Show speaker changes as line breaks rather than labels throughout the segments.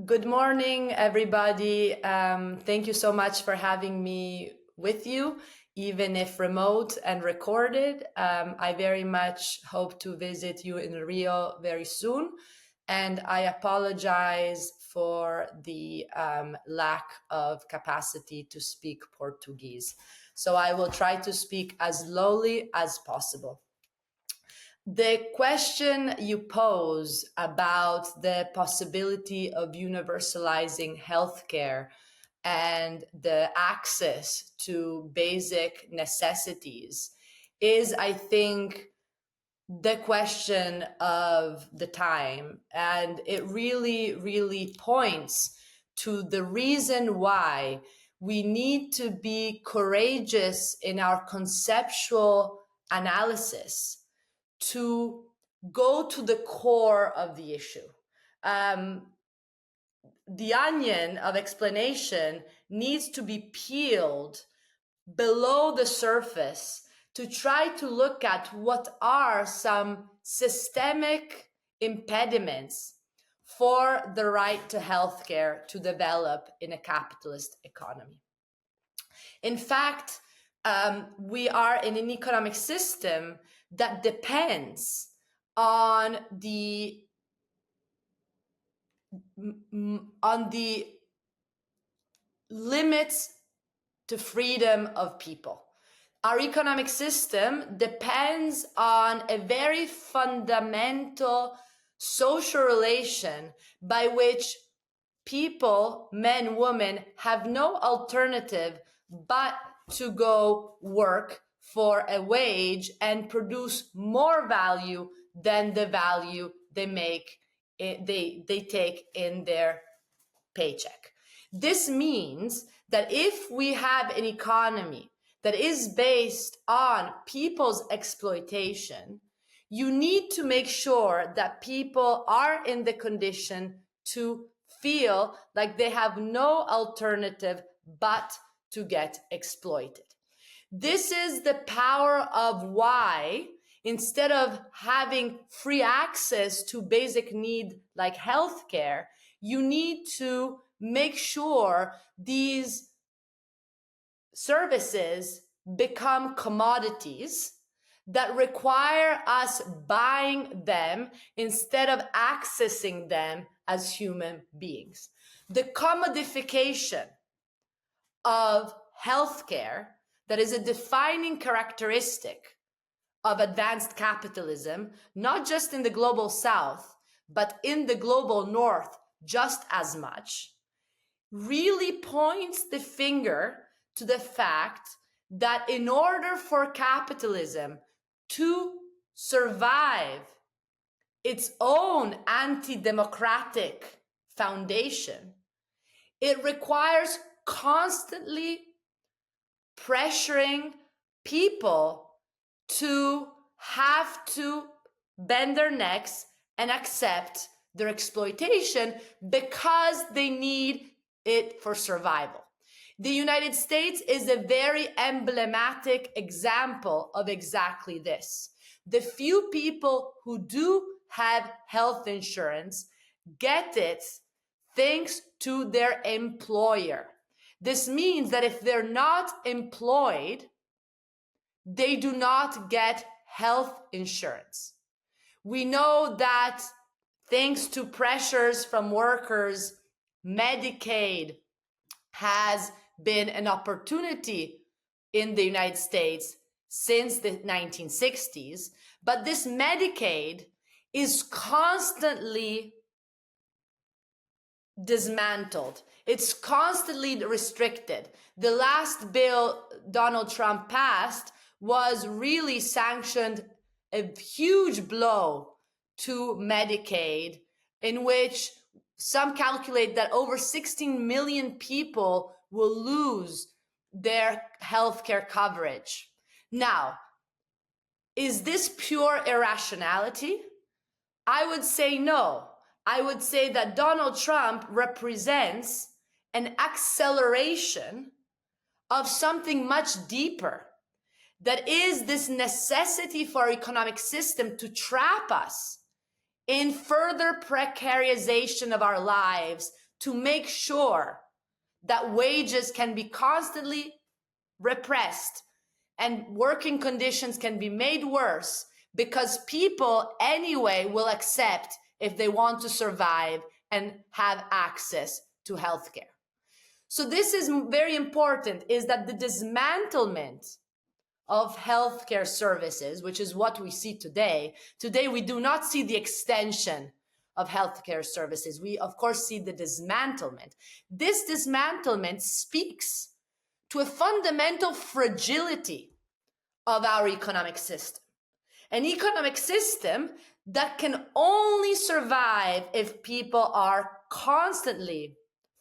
Good morning, everybody. Thank you so much for having me with you, even if remote and recorded. I very much hope to visit you in Rio very soon. And I apologize for the lack of capacity to speak Portuguese. So I will try to speak as slowly as possible. The question you pose about the possibility of universalizing healthcare and the access to basic necessities is, I think, the question of the time. And it really, really points to the reason why we need to be courageous in our conceptual analysis to go to the core of the issue. The onion of explanation needs to be peeled below the surface to try to look at what are some systemic impediments for the right to healthcare to develop in a capitalist economy. In fact, we are in an economic system that depends on the limits to freedom of people. Our economic system depends on a very fundamental social relation by which people, men, women, have no alternative but to go work for a wage and produce more value than the value they take in their paycheck. This means that if we have an economy that is based on people's exploitation, you need to make sure that people are in the condition to feel like they have no alternative but to get exploited. This is the power of why, instead of having free access to basic need like healthcare, you need to make sure these services become commodities that require us buying them instead of accessing them as human beings. The commodification of healthcare, that is a defining characteristic of advanced capitalism, not just in the global south, but in the global north just as much, really points the finger to the fact that in order for capitalism to survive its own anti-democratic foundation, it requires constantly pressuring people to have to bend their necks and accept their exploitation because they need it for survival. The United States is a very emblematic example of exactly this. The few people who do have health insurance get it thanks to their employer. This means that if they're not employed, they do not get health insurance. We know that thanks to pressures from workers, Medicaid has been an opportunity in the United States since the 1960s, but this Medicaid is constantly dismantled. It's constantly restricted. The last bill Donald Trump passed was really sanctioned a huge blow to Medicaid, in which some calculate that over 16 million people will lose their healthcare coverage. Now, is this pure irrationality? I would say no. I would say that Donald Trump represents an acceleration of something much deeper, that is this necessity for our economic system to trap us in further precarization of our lives to make sure that wages can be constantly repressed and working conditions can be made worse because people anyway will accept if they want to survive and have access to healthcare. So this is very important, is that the dismantlement of healthcare services, which is what we see today. Today, we do not see the extension of healthcare services. We, of course, see the dismantlement. This dismantlement speaks to a fundamental fragility of our economic system. An economic system that can only survive if people are constantly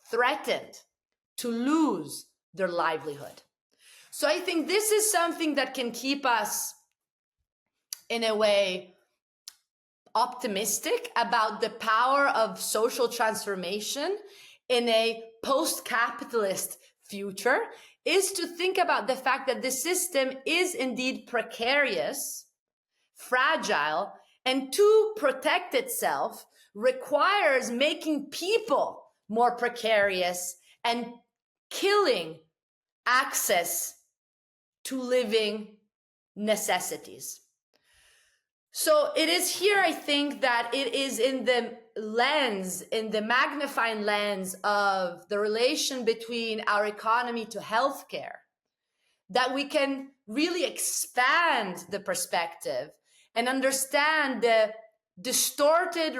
threatened to lose their livelihood. So I think this is something that can keep us, in a way, optimistic about the power of social transformation in a post-capitalist future, is to think about the fact that the system is indeed precarious, fragile, and to protect itself requires making people more precarious and killing access to living necessities. So it is here, I think, that it is in the lens, in the magnifying lens of the relation between our economy to healthcare, that we can really expand the perspective and understand the distorted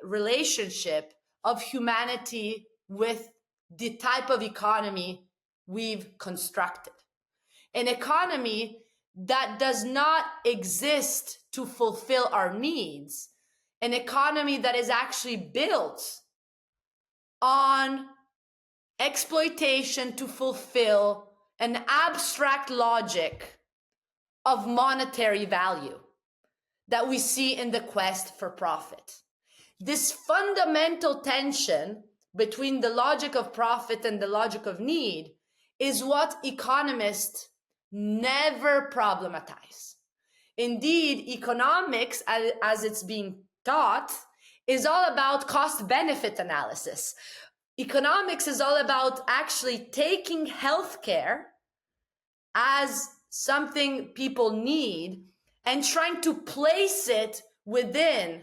relationship of humanity with the type of economy we've constructed. An economy that does not exist to fulfill our needs, an economy that is actually built on exploitation to fulfill an abstract logic of monetary value that we see in the quest for profit. This fundamental tension between the logic of profit and the logic of need is what economists never problematize. Indeed, economics, as it's being taught, is all about cost-benefit analysis. Economics is all about actually taking healthcare as something people need and trying to place it within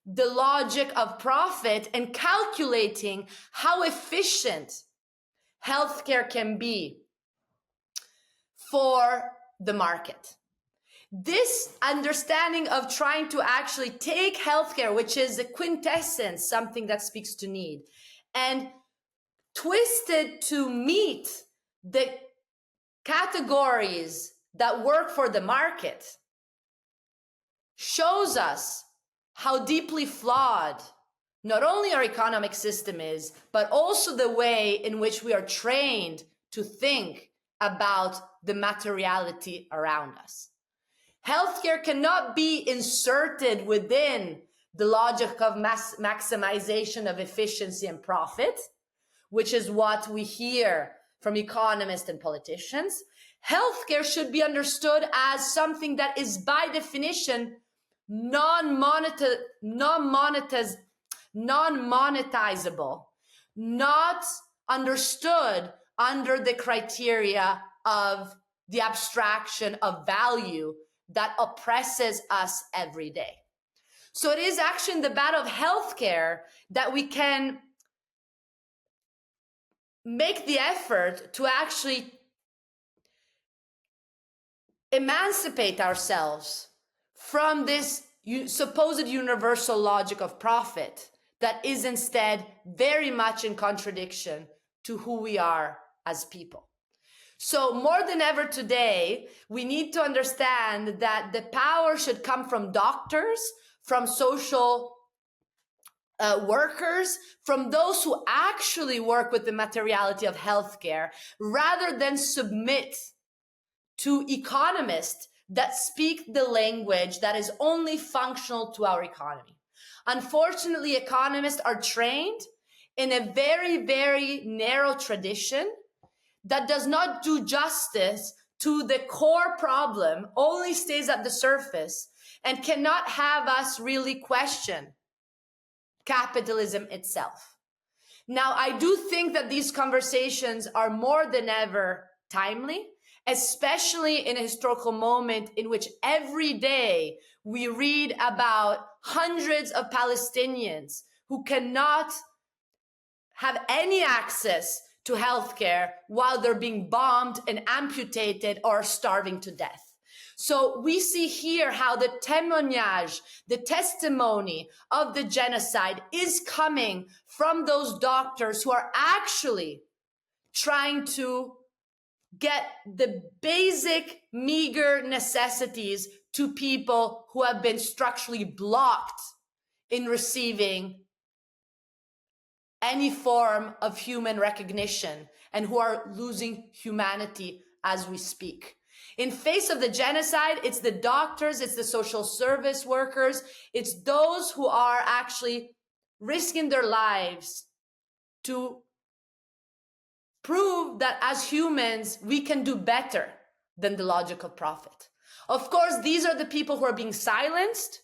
the logic of profit and calculating how efficient healthcare can be for the market. This understanding of trying to actually take healthcare, which is the quintessence, something that speaks to need, and twist it to meet the categories that work for the market, shows us how deeply flawed not only our economic system is, but also the way in which we are trained to think about the materiality around us. Healthcare cannot be inserted within the logic of maximization of efficiency and profit, which is what we hear from economists and politicians. Healthcare should be understood as something that is by definition non-monetizable, not understood under the criteria of the abstraction of value that oppresses us every day. So it is actually in the battle of healthcare that we can make the effort to actually emancipate ourselves from this supposed universal logic of profit that is instead very much in contradiction to who we are as people. So more than ever today, we need to understand that the power should come from doctors, from social workers, from those who actually work with the materiality of healthcare, rather than submit to economists that speak the language that is only functional to our economy. Unfortunately, economists are trained in a very, very narrow tradition that does not do justice to the core problem, only stays at the surface, and cannot have us really question capitalism itself. Now, I do think that these conversations are more than ever timely, especially in a historical moment in which every day we read about hundreds of Palestinians who cannot have any access to healthcare while they're being bombed and amputated or starving to death. So we see here how the témoignage, the testimony of the genocide is coming from those doctors who are actually trying to get the basic, meager necessities to people who have been structurally blocked in receiving any form of human recognition and who are losing humanity as we speak. In face of the genocide, it's the doctors, it's the social service workers, it's those who are actually risking their lives to prove that as humans, we can do better than the logical profit. Of course, these are the people who are being silenced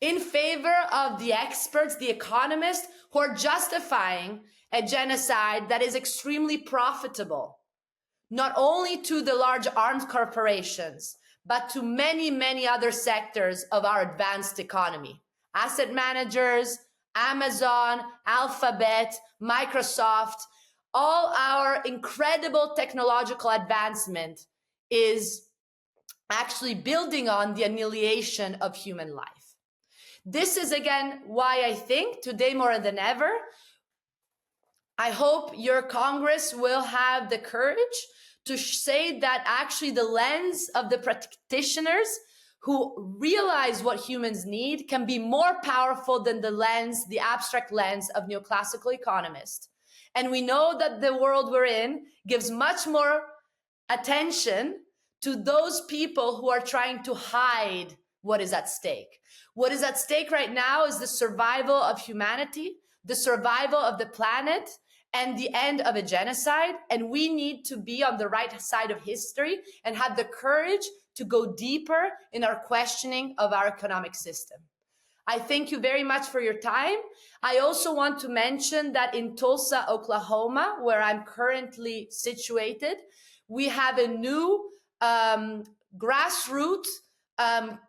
in favor of the experts, the economists, who are justifying a genocide that is extremely profitable, not only to the large arms corporations, but to many, many other sectors of our advanced economy. Asset managers, Amazon, Alphabet, Microsoft, all our incredible technological advancement is actually building on the annihilation of human life. This is, again, why I think today more than ever, I hope your Congress will have the courage to say that actually the lens of the practitioners who realize what humans need can be more powerful than the lens, the abstract lens of neoclassical economists. And we know that the world we're in gives much more attention to those people who are trying to hide what is at stake. What is at stake right now is the survival of humanity, the survival of the planet, and the end of a genocide. And we need to be on the right side of history and have the courage to go deeper in our questioning of our economic system. I thank you very much for your time. I also want to mention that in Tulsa, Oklahoma, where I'm currently situated, we have a new grassroots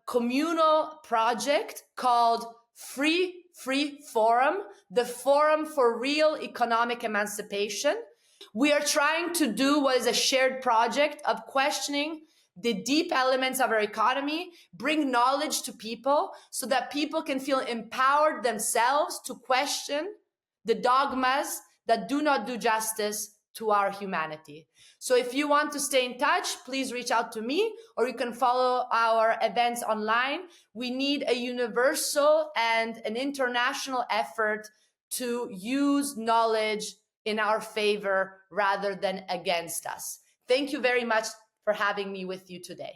communal project called Free Forum, the Forum for Real Economic Emancipation. We are trying to do what is a shared project of questioning the deep elements of our economy, bring knowledge to people so that people can feel empowered themselves to question the dogmas that do not do justice to our humanity. So if you want to stay in touch, please reach out to me, or you can follow our events online. We need a universal and an international effort to use knowledge in our favor rather than against us. Thank you very much for having me with you today.